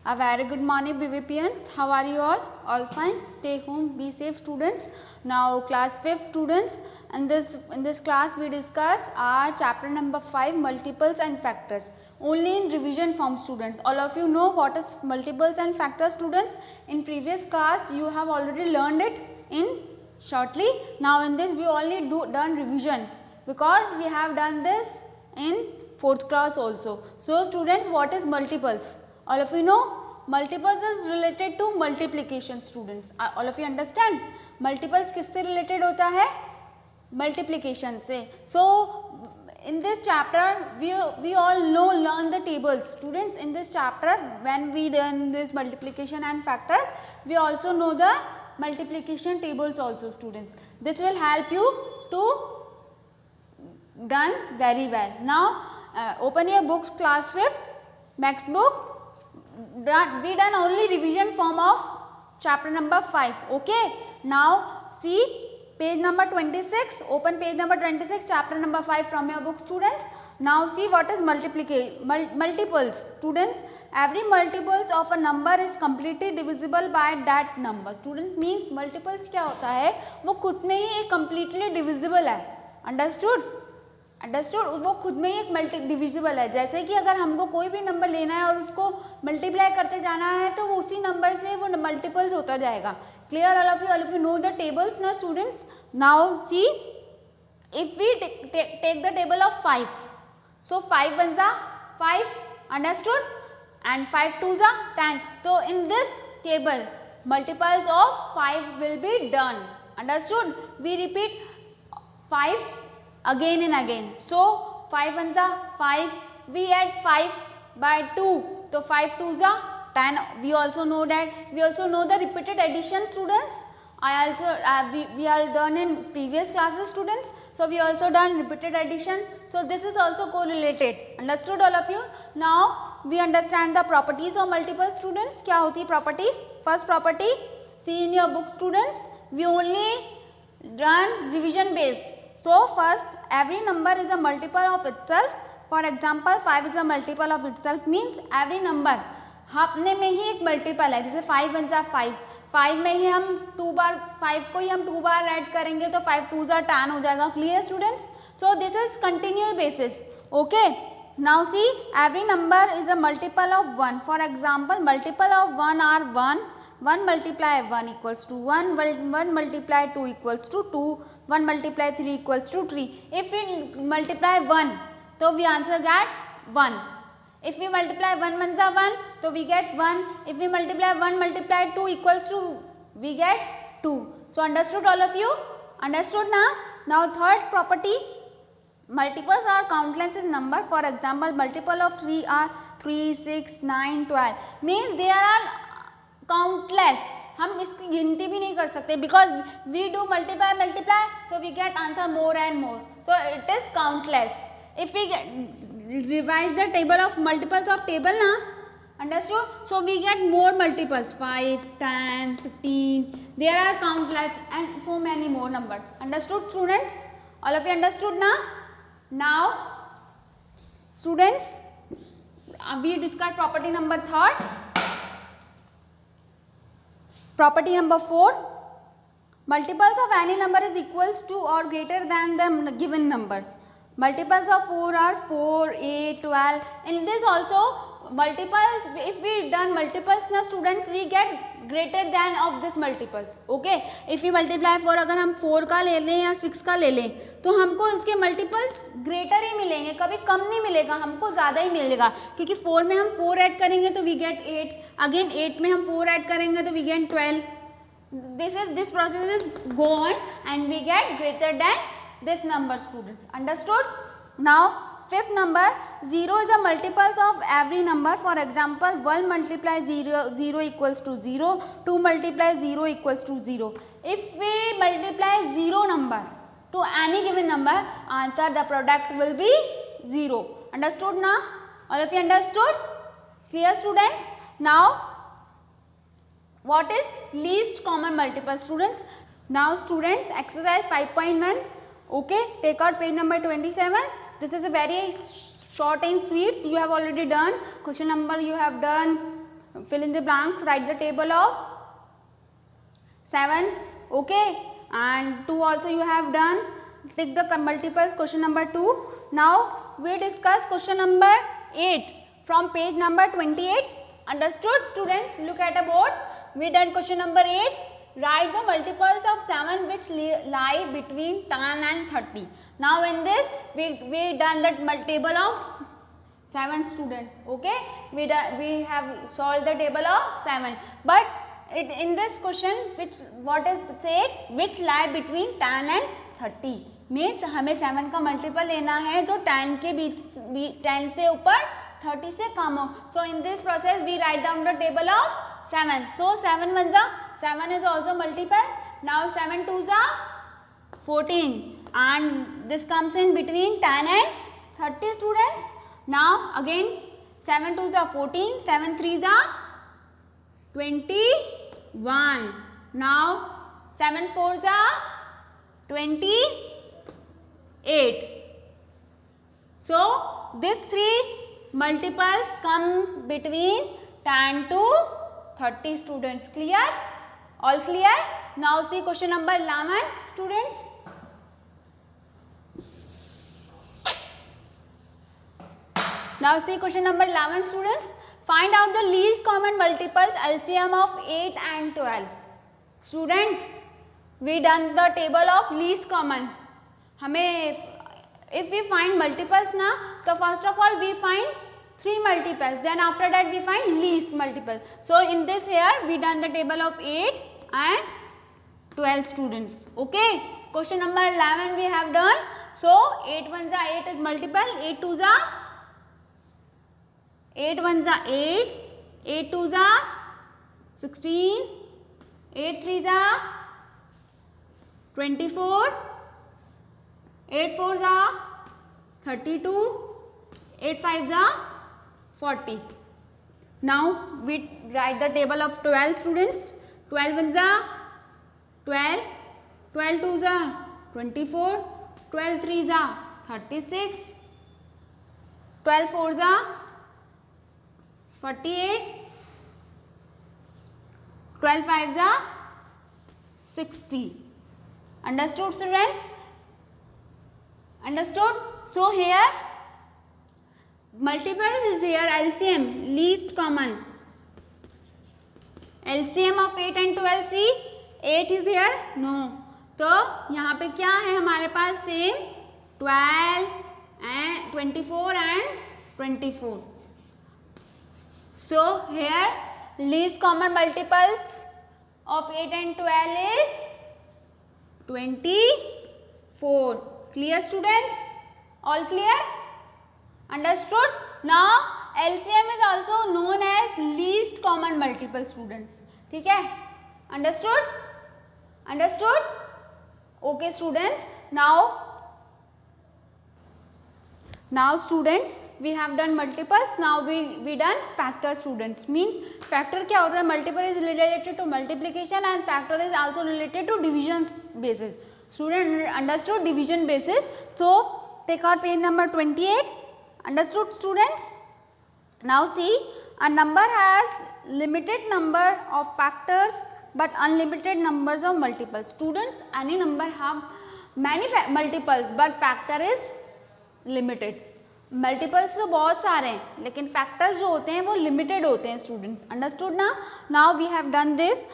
A very good morning, BVPNs. How are you all? All fine? Stay home, be safe, students. Now, class 5th students. In this class, we discuss our chapter number 5, multiples and factors. Only in revision form, students. All of you know what is multiples and factors, students. In previous class, you have already learned it in shortly. Now, in this, we only done revision because we have done this in 4th class also. So, students, what is multiples? All of you know multiples is related to multiplication, students. All of you understand multiples किससे related होता है? Multiplication से. So in this chapter we all know learn the tables, students. In this chapter when we learn this multiplication and factors, we also know the multiplication tables also, students. This will help you to done very well. Now open your books, class 5th max book. We done only revision form of chapter number 5. Okay. Now see page number 26. Open page number 26, chapter number 5 from your book, students. Now see what is multiples, students. Every multiples of a number is completely divisible by that number. Students means multiples क्या होता है? वो खुद में ही एक completely divisible है. Understood? Understood. वो खुद में ही एक मल्टी डिविजिबल है. जैसे कि अगर हमको कोई भी नंबर लेना है और उसको मल्टीप्लाई करते जाना है तो वो उसी नंबर से वो मल्टीपल्स होता जाएगा. Clear? All of you know the tables ना, students. Now see if we take the table of 5, so 5 1 जा 5, अंडरस्टूड, एंड 5 2 जा 10. तो in this table multiples of 5 will be done. Understood. We repeat 5 again and again. So 5 1 जा 5, we add 5 by 2, so 5 2 जा 10. We also know that, we also know the repeated addition, students. I also we are done in previous classes, students. So we also done repeated addition. So this is also correlated. Understood, all of you? Now we understand the properties of multiples, students. क्या होती है properties? First property, see in your book, students. We only run revision base. So first, every number is a multiple of itself. For example, 5 is a multiple of itself, means every number अपने में ही एक multiple है. जैसे 5 1 जा 5, 5 में ही हम 2 बार 5 को ही हम 2 बार ऐड करेंगे तो 5 2 जा 10 हो जाएगा. Clear, students? So this is continuous basis. Okay. Now see, every number is a multiple of 1. For example, multiple of 1 are 1. 1 multiply 1 equals to 1, 1 multiply 2 equals to 2, 1 multiply 3 equals to 3. If we multiply 1, so we answer get 1. If we multiply 1 1 जा 1, so we get 1. If we multiply 1 multiply 2 equals to, we get 2. So understood, all of you? Understood now? Now third property, multiples are countless in number. For example, multiple of 3 are 3, 6, 9, 12. Means there are countless. हम इसकी गिनती भी नहीं कर सकते because we do multiply तो we get answer more and more. So it is countless. If we revise the table of multiples of table ना, understood, so we get more multiples 5 10 15. There are countless and so many more numbers. Understood, students? All of you understood ना? Now students, we discuss property number 3. Property number 4, multiples of any number is equals to or greater than the given numbers. Multiples of 4 are 4, 8, 12. In this also multiples, if we done multiples na, students, we get greater than of this multiples. Okay. If we multiply 4, अगर हम 4 का ले लें या 6 का ले लें तो हमको इसके मल्टीपल्स ग्रेटर ही मिलेंगे, कभी कम नहीं मिलेगा, हमको ज़्यादा ही मिलेगा. क्योंकि 4 में हम 4 ऐड करेंगे तो वी गेट 8, अगेन 8 में हम 4 ऐड करेंगे तो we get 12. This process is go on and we get greater than this number, students. Understood? Now fifth number, 0 is a multiples of every number. For example, 1 multiply 0 equals to 0, 2 multiply 0 equals to 0. If we multiply 0 number to any given number, answer the product will be 0. Understood now? All of you understood? Clear, students? Now what is least common multiple, students? Now students, exercise 5.1. Okay, take out page number 27. This is a very short and sweet. You have already done question number, you have done fill in the blanks, write the table of 7. Okay, and 2 also you have done. Take the multiples, question number 2. Now we discuss question number 8 from page number 28. Understood students? Look at a board. We done question number 8. Write the multiples of 7 which lie between 10 and 30. Now in this we done the table of 7 students. Okay, we have solved the table of 7, but in this question what is said, which lie between 10 and 30 means हमें 7 का multiple लेना है जो 10 के बीच 10 से ऊपर 30 से कम हो. So in this process we write down the table of 7. So 7 1 जा 7 is also multiple. Now 7 2 जा 14 and this comes in between 10 and 30 students. Now again 7 2 जा 14, 7 3 जा 21. Now 7 4 जा 28. So these 3 multiples come between 10 to 30 students. Clear? All clear? Now see question number 11 students. Now see question number 11 students. Find out the least common multiples LCM of 8 and 12. Student, we done the table of least common. हमें if we find multiples ना, so first of all we find 3 multiples, then after that we find least multiples. So in this here we done the table of 8 and 12 students. Okay, question number 11 we have done. So 8 1 जा 8 is multiple, 8 2 जा 8 1 जा 8, 8 2 जा 16, 8 3 जा 24, 8 4 जा 32, 8 5 जा 40. Now we write the table of 12 students. 12 1 जा 12, 12 2 जा 24, 12 3 जा 36, 12 4 जा 48, 12 5 जा 60. Understood student? Understood? So here multiple is here LCM, least common. LCM of 8 and 12 see 8 is here? No. तो यहाँ पे क्या है हमारे पास same 12 and 24 and 24. So here least common multiples of 8 and 12 is 24. Clear students? All clear? Understood? Now LCM is also known as least common multiple students. ठीक है? Understood? Understood? Okay students. Now students we have done multiples. Now we done factor students. Mean factor क्या होता है? Multiple is related to multiplication and factor is also related to division basis. Student understood division basis. So take out page number 28. Understood students? Now see, a number has limited number of factors but unlimited numbers of multiples. Students, any number have many multiples but factor is limited. Multiples तो बहुत सारे हैं लेकिन factors जो होते हैं वो limited होते हैं स्टूडेंट्स. अंडरस्टूड ना? Now we have done this.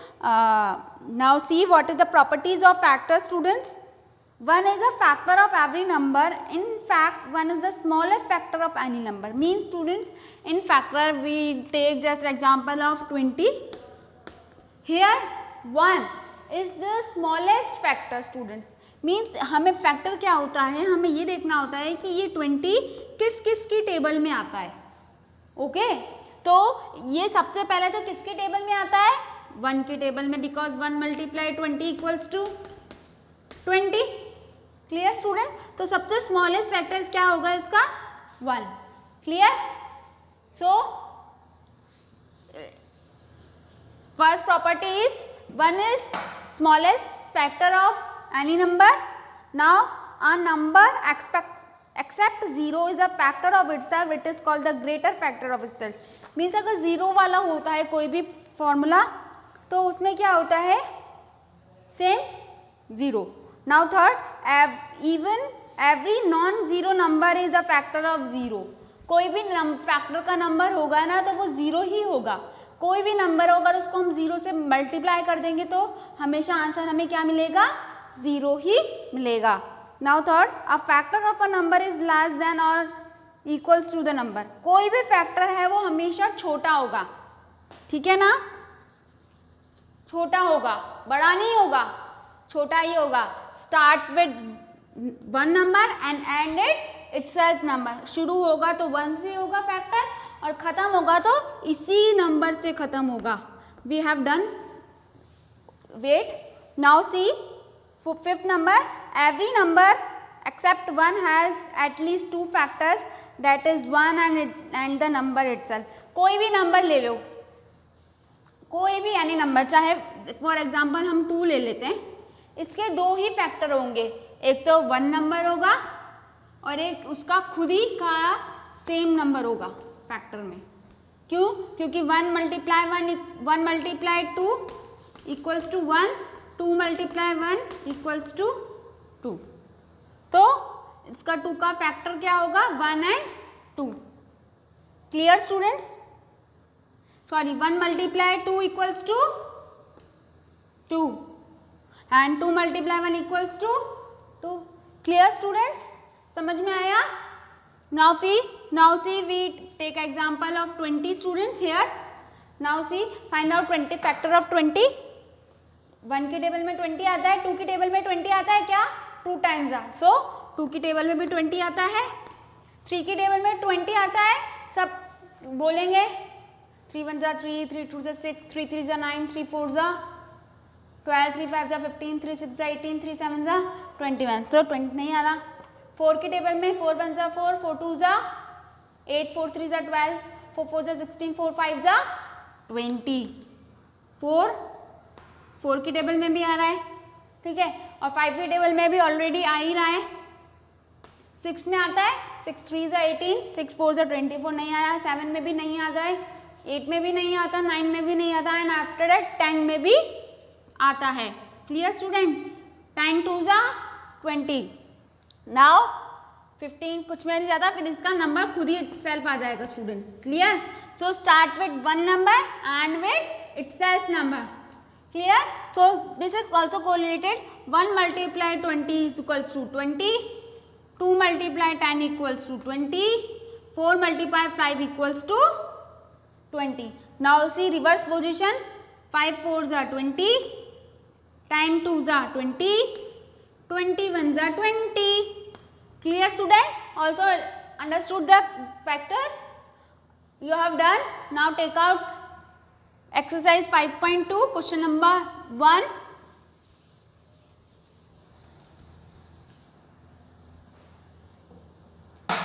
Now see what is the properties of factor students. One is a factor of every number. In fact, one is the smallest factor of any number. Means students, in factor we take just example of 20. Here 1 is the smallest factor students. Means हमें factor क्या होता है, हमें ये देखना होता है कि ये 20 किस किस की टेबल में आता है. ओके तो ये सबसे पहले तो किसके टेबल में आता है? 1 के टेबल में, because 1 multiply 20 equals to 20. Clear student? तो सबसे स्मॉलेस्ट फैक्टर क्या होगा इसका? 1. Clear? So first property is 1 is smallest factor of any number. Now a number except zero is a factor of itself it is called the greater factor of itself. Means अगर zero वाला होता है कोई भी formula तो उसमें क्या होता है, same zero. Now third, even every non zero number is a factor of zero. कोई भी फैक्टर का नंबर होगा ना तो वो जीरो ही होगा। कोई भी नंबर होगा उसको हम जीरो से मल्टीप्लाई कर देंगे तो हमेशा आंसर हमें क्या मिलेगा, जीरो ही मिलेगा। Now third, a factor of a number is less than और इक्वल्स टू द नंबर। कोई भी फैक्टर है वो हमेशा छोटा होगा, ठीक है ना, छोटा होगा, बड़ा नहीं होगा, छोटा ही होगा। Start with one number and and itself number. शुरू होगा तो वन से होगा फैक्टर और खत्म होगा तो इसी नंबर से खत्म होगा। We have done, wait now see fifth number, every number except one has at least two factors that is one and the number itself। कोई भी नंबर ले लो, कोई भी यानी नंबर, चाहे फॉर एग्जांपल हम 2 ले लेते हैं, इसके दो ही फैक्टर होंगे, एक तो 1 नंबर होगा और एक उसका खुद ही का सेम नंबर होगा फैक्टर में। क्यों? क्योंकि 1 multiply 2 equals to 1, 2 multiply 1 equals to 2। तो इसका 2 का फैक्टर क्या होगा, 1 and 2। Clear students? Sorry, 1 multiply 2 equals to 2 and 2 multiply 1 equals to 2। Clear students? समझ में आया? Now see we take example of 20 students here. Now see find out 20 factor of 20। 1 के table में 20 आता है, 2 की टेबल में 20 आता है क्या, 2 टाइम्स आ, सो 2 की टेबल में भी 20 आता है, 3 की टेबल में 20 आता है, सब बोलेंगे 3 1 जा 3, 3 2 जा 6, 3 3 जा 9, 3 4 जा 12, 3 5 जा 15, 3 6 जा 18, 3 7 जा 21। सो 20 नहीं आ रहा। 4 की टेबल में 4 1 जा 4, 4 2 जा 8, 4 3 जा 12, 4 4 जा 16, 4 5 जा 20। 4 की टेबल में भी आ रहा है, ठीक है, और 5 की टेबल में भी ऑलरेडी आ ही रहा है। 6 में आता है, 6 3 जा 18, 6 4 जा 24 नहीं आया, 7 में भी नहीं आता है, 8 में भी नहीं आता, 9 में भी नहीं आता, एंड आफ्टर दैट 10 में भी आता है। Clear student? 10 2 जा 20। नाउ 15 कुछ में नहीं जाता, फिर इसका नंबर खुद ही सेल्फ आ जाएगा students. Clear? So start with 1 number and with itself number. Clear? So this is also correlated. 1 multiply 20 is equals to 20, 2 multiply 10 equals to 20, 4 multiply 5 equals to 20. Now see reverse position, 5 4s are 20, 10 2s are 20, 21s are 20. Clear student? Also understood the factors you have done. Now take out exercise 5.2 question number 1।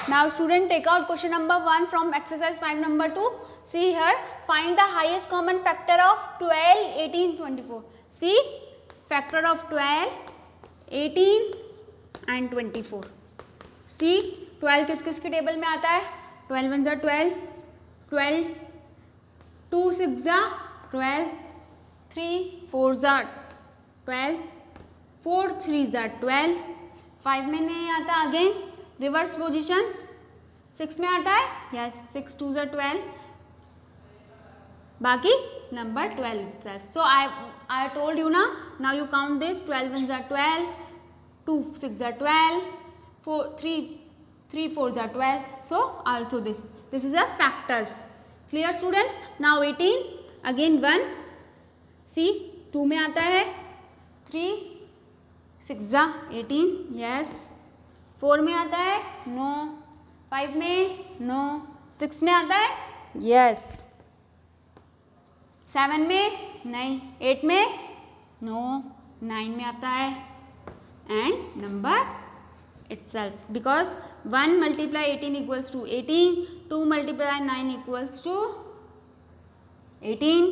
Now student take out question number 1 from exercise 5 number 2। See here, find the highest common factor of 12 18 24। See factor of 12 18 and 24। See 12 किस किस के table में आता है, 12 1 जा 12, 12 2 6 जा 12, 3 4 जा 12, 4 3 जा 12, 5 में नहीं आता, अगेन रिवर्स पोजीशन, 6 में आता है, यस 6 2 जा 12, बाकी number 12 itself। So I told you ना, now you count this, 12 1 जा 12, 2 6 जा 12, 3 4 जा 12, so also this is a factors। Clear students? Now 18, again 1, see 2 में आता है, 3 6 जा 18, yes, 4 में आता है, no, 5 में no, 6 में आता है, yes, 7 में नहीं, 8 में no, 9 में आता है, and number itself, because 1 multiply 18 equals to 18, 2 multiply 9 equals to 18,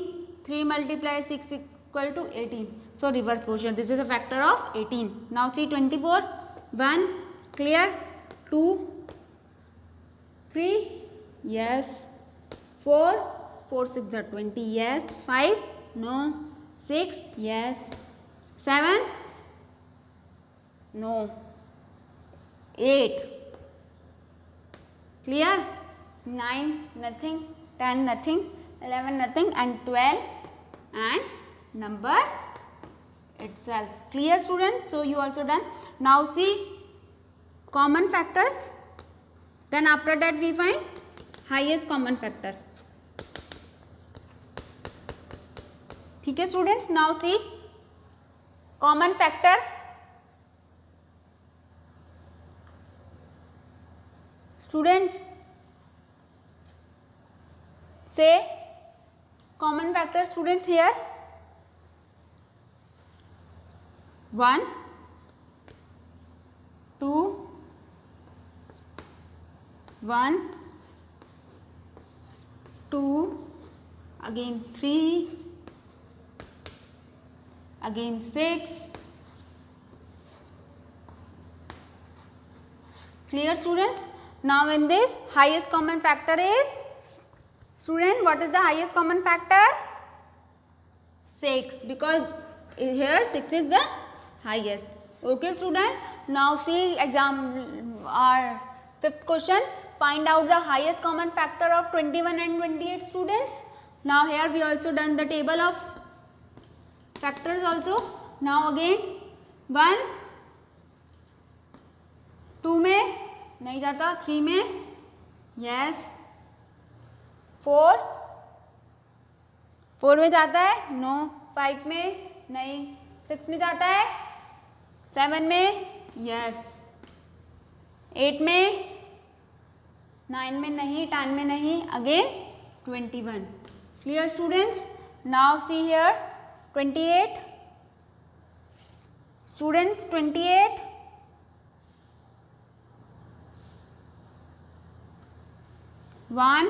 3 multiply 6 equal to 18, so reverse position, this is a factor of 18। Now see 24, 1, clear, 2 3, yes. 4, 4 6 are 20, yes. 5, no. 6, yes. 7, no. 8, clear. 9, nothing. 10, nothing. 11, nothing. And 12 and number itself. Clear, students? So you also done. Now see common factors. Then after that we find highest common factor. ठीक है students? Now see common factor. Students, say common factor, students, here. 1, 2, 1, 2, again 3, again 6. Clear, students? Now in this, highest common factor is, student, what is the highest common factor? 6, because here 6 is the highest. Okay, student? Now see our fifth question. Find out the highest common factor of 21 and 28, students. Now here we also done the table of factors also. Now again 1, 2 में नहीं जाता, 3 में yes, 4 में जाता है, no. 5 में नहीं, 6 में जाता है, 7 में yes, 8 में, 9 में नहीं, 10 में नहीं, again 21. Clear, students? Now see here 28. Students, 28. 1,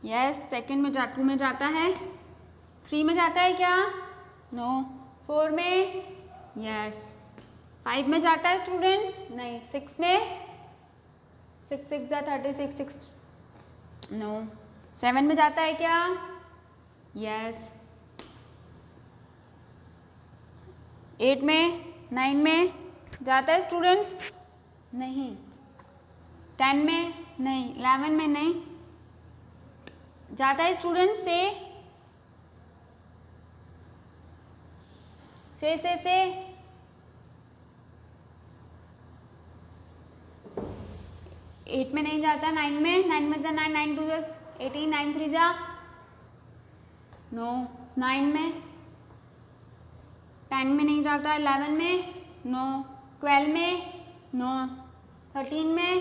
yes. Second में 2 में जाता है, 3 में जाता है क्या? नो. 4 में यस. 5 में जाता है स्टूडेंट्स? नहीं. 6 में 6 6 36 6 नो. 7 में जाता है क्या? यस. 8 में 9 में जाता है स्टूडेंट्स? नहीं. 10 में नहीं. 11 में नहीं जाता है स्टूडेंट्स? से 8 में नहीं जाता. 9 में 9 9 2 18 9 3 जा नो. 9 में 10 में नहीं जाता. 11 में नो. 12 में नो. 13 में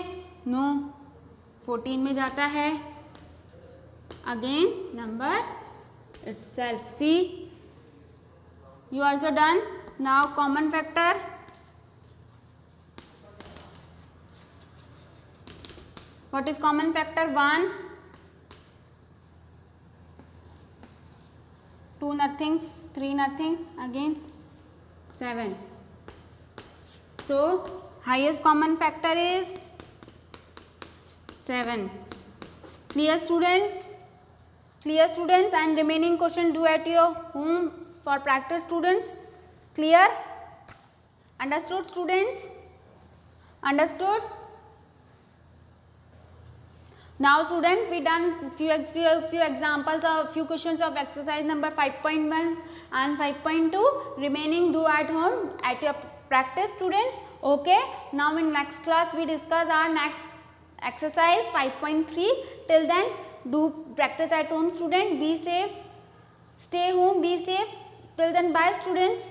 नो. 14 में जाता है. Again number itself. See, you also done. Now common factor. What is common factor? 1, 2 nothing, 3 nothing, again 7. So highest common factor is 7. Clear, students? Clear, students? And remaining question do at your home for practice, students. Clear? Understood, students? Understood? Now students, we done few examples of few questions of exercise number 5.1 and 5.2. Remaining do at home at your practice, students. Okay. Now in next class we discuss our next exercise 5.3. Till then, do practice at home, student. Be safe. Stay home. Be safe. Till then, bye, students.